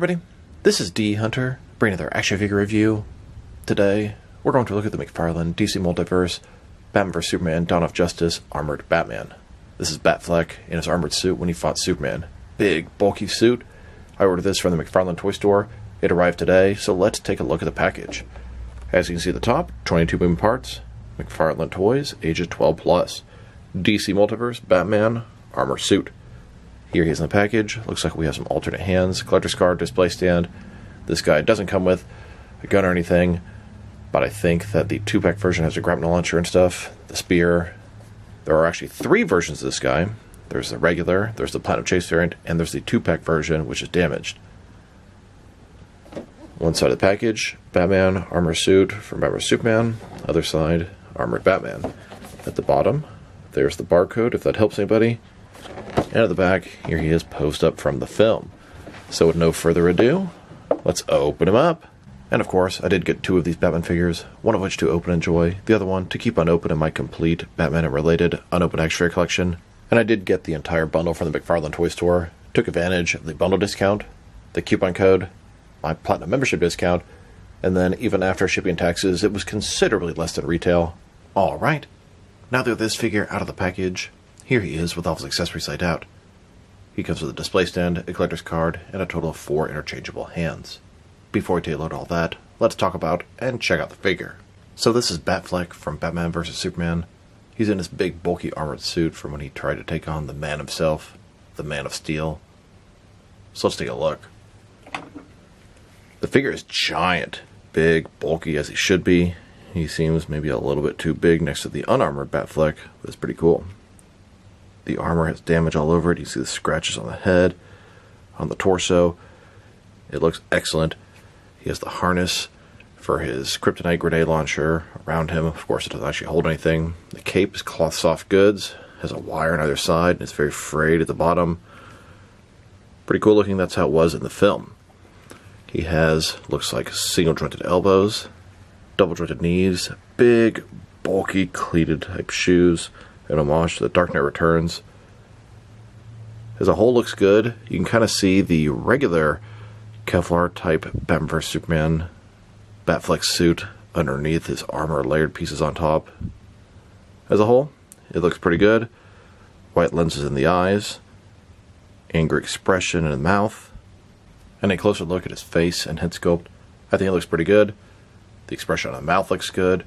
everybody, this is D Hunter, bringing another action figure review. Today, we're going to look at the McFarlane DC Multiverse Batman vs Superman Dawn of Justice Armored Batman. This is Batfleck in his armored suit when he fought Superman. Big, bulky suit. I ordered this from the McFarlane toy store. It arrived today, so let's take a look at the package. As you can see at the top, 22 moving parts, McFarlane toys, ages 12 plus. DC Multiverse Batman armor suit. Here he is in the package. Looks like we have some alternate hands, collector's card, display stand. This guy doesn't come with a gun or anything, but I think that the 2-pack version has a grapnel launcher and stuff, the spear. There are actually 3 versions of this guy. There's the regular, there's the Platinum Chase variant, and there's the 2-pack version, which is damaged. One side of the package, Batman armor suit from Batman vs Superman. Other side, armored Batman. At the bottom, there's the barcode, if that helps anybody. And at the back, here he is posed up from the film. So with no further ado, let's open him up. And of course, I did get 2 of these Batman figures, one of which to open and enjoy, the other one to keep unopened in my complete Batman and related unopened action figure collection. And I did get the entire bundle from the McFarlane toy store, took advantage of the bundle discount, the coupon code, my Platinum membership discount, and then even after shipping and taxes, it was considerably less than retail. Alright, now that we have this figure out of the package, here he is with all his accessories laid out. He comes with a display stand, a collector's card, and a total of 4 interchangeable hands. Before we tailor all that, let's talk about and check out the figure. So this is Batfleck from Batman vs Superman. He's in this big bulky armored suit from when he tried to take on the man himself, the Man of Steel. So let's take a look. The figure is giant, big, bulky as he should be. He seems maybe a little bit too big next to the unarmored Batfleck, but it's pretty cool. The armor has damage all over it. You see the scratches on the head, on the torso. It looks excellent. He has the harness for his kryptonite grenade launcher around him. Of course, it doesn't actually hold anything. The cape is cloth soft goods, has a wire on either side, and it's very frayed at the bottom. Pretty cool looking. That's how it was in the film. He has, looks like, single jointed elbows, double jointed knees, big, bulky, cleated type shoes, an homage to the Dark Knight Returns. As a whole, looks good. You can kind of see the regular Kevlar type Batman vs Superman Batfleck suit underneath his armor layered pieces on top. As a whole, it looks pretty good. White lenses in the eyes, angry expression in the mouth, and a closer look at his face and head sculpt. I think it looks pretty good. The expression on the mouth looks good.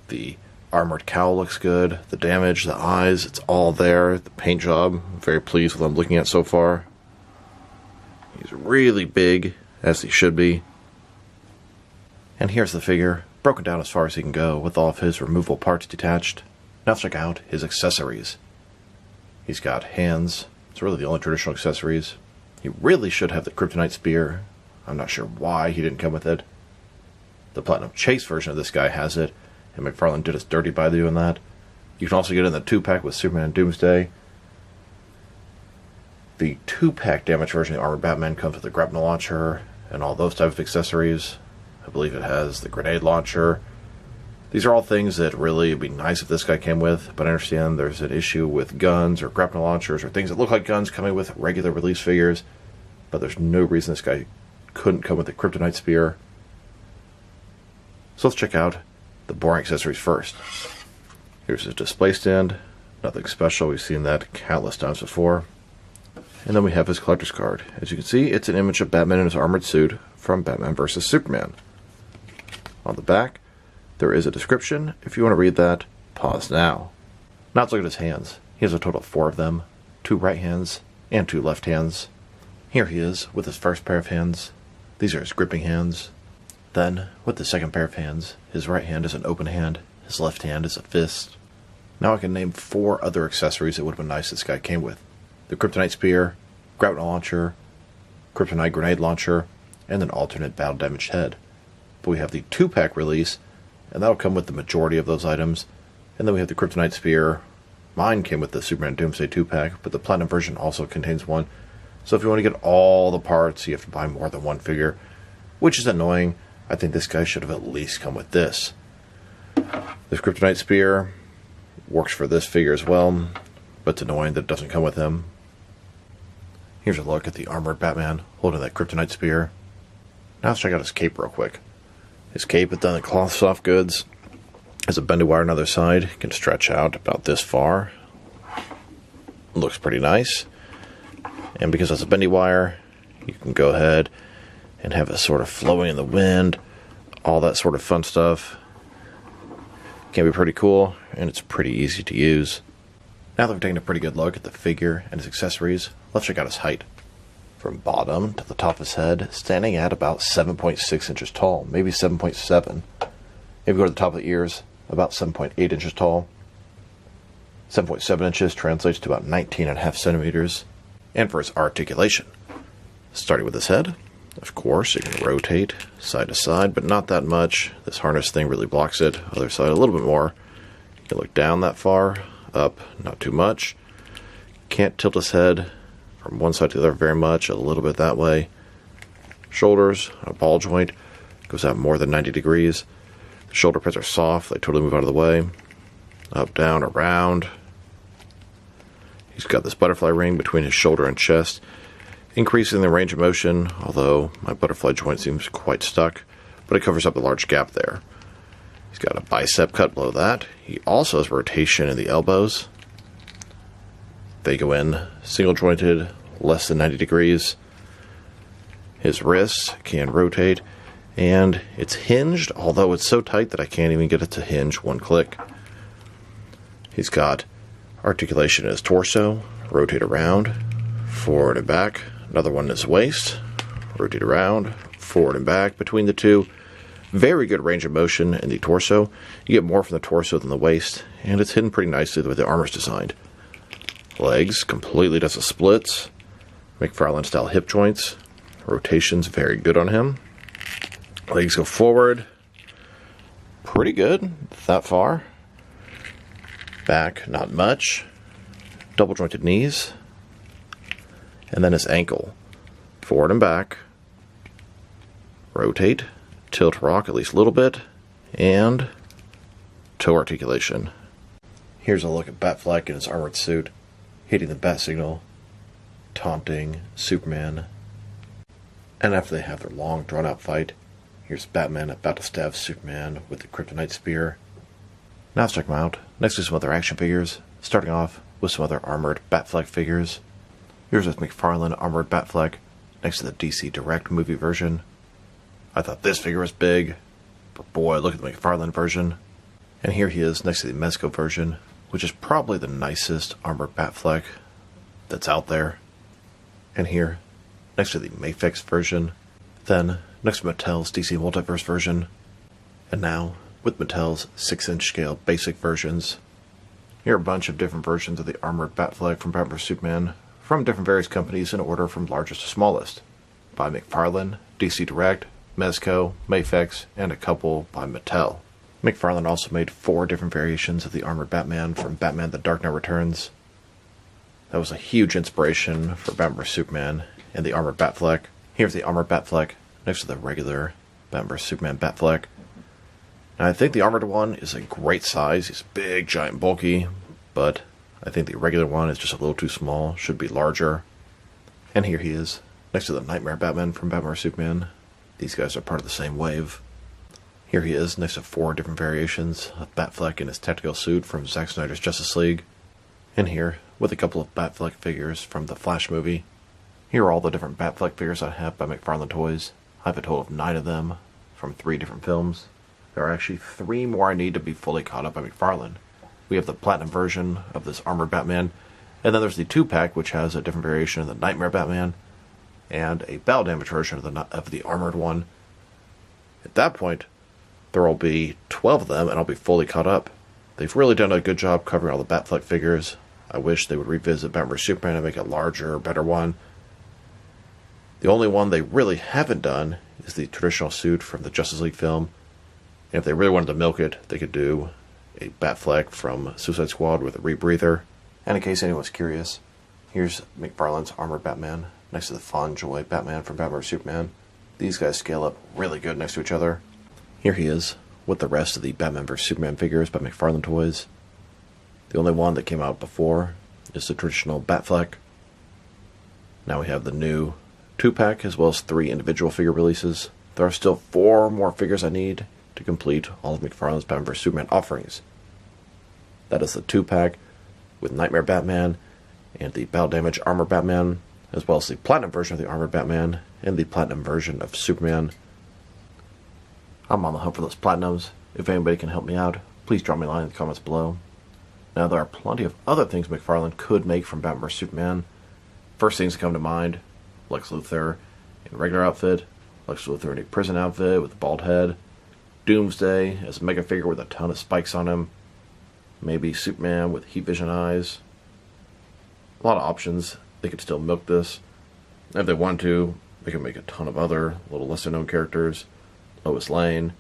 The armored cowl looks good. The damage, the eyes, it's all there. The paint job, I'm very pleased with what I'm looking at so far. He's really big, as he should be. And here's the figure, broken down as far as he can go, with all of his removable parts detached. Now let's check out his accessories. He's got hands. It's really the only traditional accessories. He really should have the kryptonite spear. I'm not sure why he didn't come with it. The Platinum Chase version of this guy has it, and McFarlane did us dirty by doing that. You can also get in the 2-pack with Superman and Doomsday. The 2-pack damage version of the Armored Batman comes with a grapnel launcher and all those types of accessories. I believe it has the grenade launcher. These are all things that really would be nice if this guy came with, but I understand there's an issue with guns or grapnel launchers or things that look like guns coming with regular release figures, but there's no reason this guy couldn't come with a kryptonite spear. So let's check out the boring accessories first. Here's his display stand. Nothing special. We've seen that countless times before. And then we have his collector's card. As you can see, it's an image of Batman in his armored suit from Batman vs Superman. On the back, there is a description. If you want to read that, pause now. Now let's look at his hands. He has a total of 4 of them. 2 right hands and 2 left hands. Here he is with his first pair of hands. These are his gripping hands. Then, with the second pair of hands, his right hand is an open hand, his left hand is a fist. Now I can name 4 other accessories that would have been nice this guy came with. The kryptonite spear, grapnel launcher, kryptonite grenade launcher, and an alternate battle damaged head. But we have the 2-pack release, and that'll come with the majority of those items. And then we have the kryptonite spear. Mine came with the Superman Doomsday 2-pack, but the Platinum version also contains one. So if you want to get all the parts, you have to buy more than one figure, which is annoying. I think this guy should have at least come with this. This kryptonite spear works for this figure as well, but it's annoying that it doesn't come with him. Here's a look at the armored Batman holding that kryptonite spear. Now let's check out his cape real quick. His cape is done in cloth soft goods. Has a bendy wire on the other side. It can stretch out about this far. Looks pretty nice. And because it's a bendy wire, you can go ahead and have it sort of flowing in the wind. All that sort of fun stuff. Can be pretty cool, and it's pretty easy to use. Now that we've taken a pretty good look at the figure and his accessories, let's check out his height. From bottom to the top of his head, standing at about 7.6 inches tall, maybe 7.7. If you go to the top of the ears, about 7.8 inches tall. 7.7 inches translates to about 19.5 centimeters. And for his articulation, starting with his head, of course, you can rotate side to side, but not that much. This harness thing really blocks it. Other side a little bit more. You can look down that far. Up, not too much. Can't tilt his head from one side to the other very much, a little bit that way. Shoulders, a ball joint, goes out more than 90 degrees. The shoulder pads are soft, they totally move out of the way. Up, down, around. He's got this butterfly ring between his shoulder and chest, increasing the range of motion, although my butterfly joint seems quite stuck, but it covers up a large gap there. He's got a bicep cut below that. He also has rotation in the elbows. They go in single jointed, less than 90 degrees. His wrists can rotate, and it's hinged, although it's so tight that I can't even get it to hinge one click. He's got articulation in his torso, rotate around, forward and back. Another one in his waist, rotate around, forward and back between the two. Very good range of motion in the torso. You get more from the torso than the waist, and it's hidden pretty nicely the way the armor's designed. Legs, completely does the splits. McFarlane style hip joints. Rotation's very good on him. Legs go forward. Pretty good, that far. Back, not much. Double jointed knees. And then his ankle. Forward and back. Rotate. Tilt rock at least a little bit, and toe articulation. Here's a look at Batfleck in his armored suit, hitting the bat signal, taunting Superman. And after they have their long, drawn-out fight, here's Batman about to stab Superman with the kryptonite spear. Now let's check them out, next to some other action figures, starting off with some other armored Batfleck figures. Here's this McFarlane armored Batfleck, next to the DC Direct movie version. I thought this figure was big, but boy, look at the McFarlane version. And here he is next to the Mezco version, which is probably the nicest armored Batfleck that's out there. And here, next to the Mafex version. Then, next to Mattel's DC Multiverse version. And now, with Mattel's 6-inch scale basic versions. Here are a bunch of different versions of the armored Batfleck from Batman vs Superman, from different various companies in order from largest to smallest. By McFarlane, DC Direct, Mezco, Mafex, and a couple by Mattel. McFarlane also made 4 different variations of the armored Batman from Batman The Dark Knight Returns. That was a huge inspiration for Batman vs Superman and the armored Batfleck. Here's the armored Batfleck next to the regular Batman vs Superman Batfleck. Now I think the armored one is a great size. He's big, giant, bulky, but I think the regular one is just a little too small, should be larger. And here he is, next to the Knightmare Batman from Batman vs Superman. These guys are part of the same wave. Here he is, next to 4 different variations of Batfleck in his tactical suit from Zack Snyder's Justice League. And here, with a couple of Batfleck figures from the Flash movie. Here are all the different Batfleck figures I have by McFarlane Toys. I have a total of 9 of them from 3 different films. There are actually 3 more I need to be fully caught up by McFarlane. We have the Platinum version of this armored Batman, and then there's the 2-pack, which has a different variation of the Knightmare Batman, and a battle damage version of the armored one. At that point, there will be 12 of them, and I'll be fully caught up. They've really done a good job covering all the Batfleck figures. I wish they would revisit Batman vs Superman and make a larger, better one. The only one they really haven't done is the traditional suit from the Justice League film. And if they really wanted to milk it, they could do a Batfleck from Suicide Squad with a rebreather. And in case anyone's curious, here's McFarlane's armored Batman next to the Fonjoy Batman from Batman vs Superman. These guys scale up really good next to each other. Here he is with the rest of the Batman vs Superman figures by McFarlane Toys. The only one that came out before is the traditional Batfleck. Now we have the new 2-pack as well as 3 individual figure releases. There are still 4 more figures I need to complete all of McFarlane's Batman vs. Superman offerings. That is the 2-pack with Knightmare Batman and the Battle Damage Armor Batman, as well as the Platinum version of the Armored Batman and the Platinum version of Superman. I'm on the hunt for those Platinums. If anybody can help me out, please drop me a line in the comments below. Now, there are plenty of other things McFarlane could make from Batman vs. Superman. First things that come to mind: Lex Luthor in a regular outfit, Lex Luthor in a prison outfit with a bald head, Doomsday as a mega figure with a ton of spikes on him, maybe Superman with heat vision eyes. A lot of options. They could still milk this. If they want to, they could make a ton of other little lesser known characters. Lois Lane,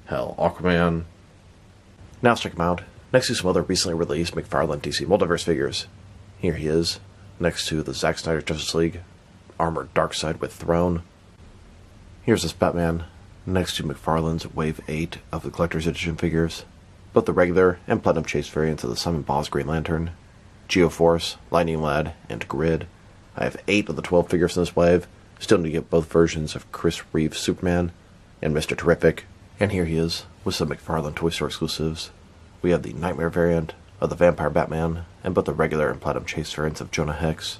hell, Aquaman. Now let's check him out next to some other recently released McFarlane DC Multiverse figures. Here he is, next to the Zack Snyder Justice League Armored Darkseid with Throne. Here's this Batman, next to McFarlane's Wave 8 of the Collector's Edition figures, both the regular and Platinum Chase variants of the Simon Baz Green Lantern, Geoforce, Lightning Lad, and Grid. I have 8 of the 12 figures in this wave. Still need to get both versions of Chris Reeve's Superman and Mr. Terrific. And here he is, with some McFarlane Toy Store exclusives. We have the Knightmare variant of the Vampire Batman, and both the regular and Platinum Chase variants of Jonah Hex.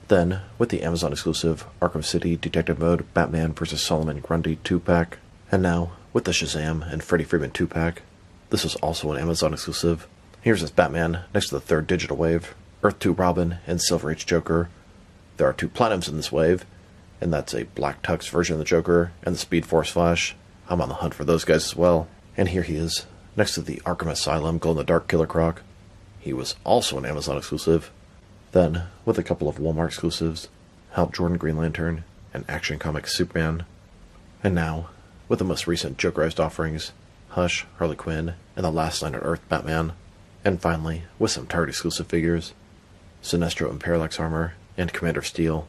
Then, with the Amazon exclusive Arkham City Detective Mode Batman vs. Solomon Grundy 2-pack. And now, with the Shazam and Freddie Freeman 2-pack. This is also an Amazon exclusive. Here's this Batman next to the 3rd digital wave, Earth 2 Robin, and Silver Age Joker. There are 2 Platinums in this wave, and that's a Black Tux version of the Joker and the Speed Force Flash. I'm on the hunt for those guys as well. And here he is, next to the Arkham Asylum Glow-in-the-Dark Killer Croc. He was also an Amazon exclusive. Then, with a couple of Walmart exclusives, Hal Jordan Green Lantern and Action Comics Superman. And now, with the most recent Jokerized offerings, Hush, Harley Quinn, and the Last Night on Earth Batman. And finally, with some Target exclusive figures, Sinestro and Parallax Armor, and Commander Steel.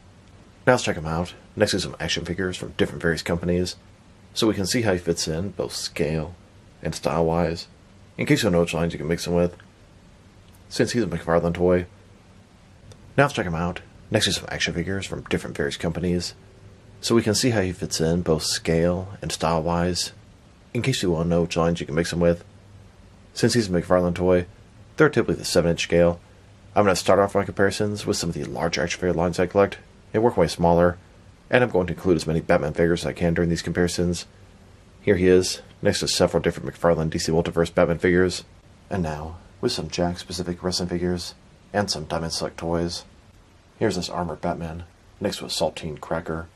Now let's check him out, next to some action figures from different various companies, so we can see how he fits in, both scale and style-wise, in case you don't know which lines you can mix him with, since he's a McFarlane toy. Now let's check him out, next to some action figures from different various companies, so we can see how he fits in, both scale and style-wise, in case you want to know which lines you can mix him with. Since he's a McFarlane toy, they're typically the 7-inch scale. I'm going to start off my comparisons with some of the larger action figure lines I collect, and work my way smaller, and I'm going to include as many Batman figures as I can during these comparisons. Here he is, next to several different McFarlane DC Multiverse Batman figures. And now, with some Jack-specific wrestling figures, and some Diamond Select toys. Here's this Armored Batman, next to a Saltine Cracker.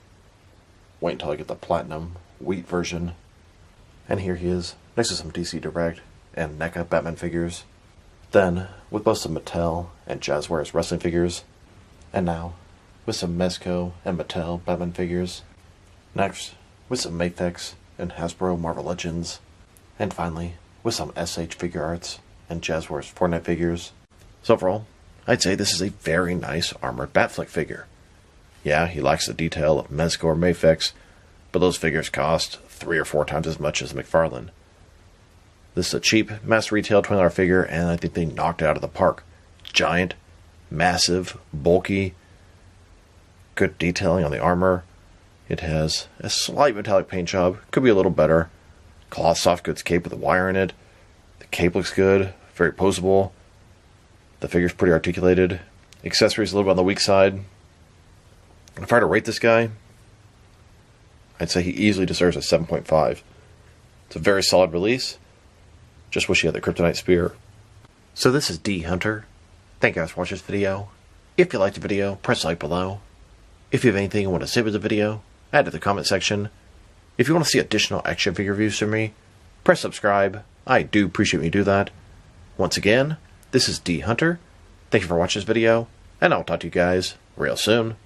Wait until I get the Platinum Wheat version. And here he is, next to some DC Direct and NECA Batman figures. Then, with both some Mattel and Jazzwares wrestling figures. And now, with some Mezco and Mattel Batman figures. Next, with some Mafex and Hasbro Marvel Legends. And finally, with some SH Figure Arts and Jazzwares Fortnite figures. So overall, I'd say this is a very nice armored Batfleck figure. Yeah, he lacks the detail of Mezco or Mafex, but those figures cost 3 or 4 times as much as McFarlane. This is a cheap, mass retail $20 figure, and I think they knocked it out of the park. Giant, massive, bulky, good detailing on the armor. It has a slight metallic paint job, could be a little better. Cloth soft goods cape with a wire in it. The cape looks good, very posable. The figure's pretty articulated. Accessories a little bit on the weak side. If I were to rate this guy, I'd say he easily deserves a 7.5. It's a very solid release. Just wish he had the Kryptonite Spear. So this is D Hunter. Thank you guys for watching this video. If you liked the video, press like below. If you have anything you want to say with the video, add it to the comment section. If you want to see additional action figure reviews from me, press subscribe. I do appreciate when you do that. Once again, this is D Hunter. Thank you for watching this video, and I'll talk to you guys real soon.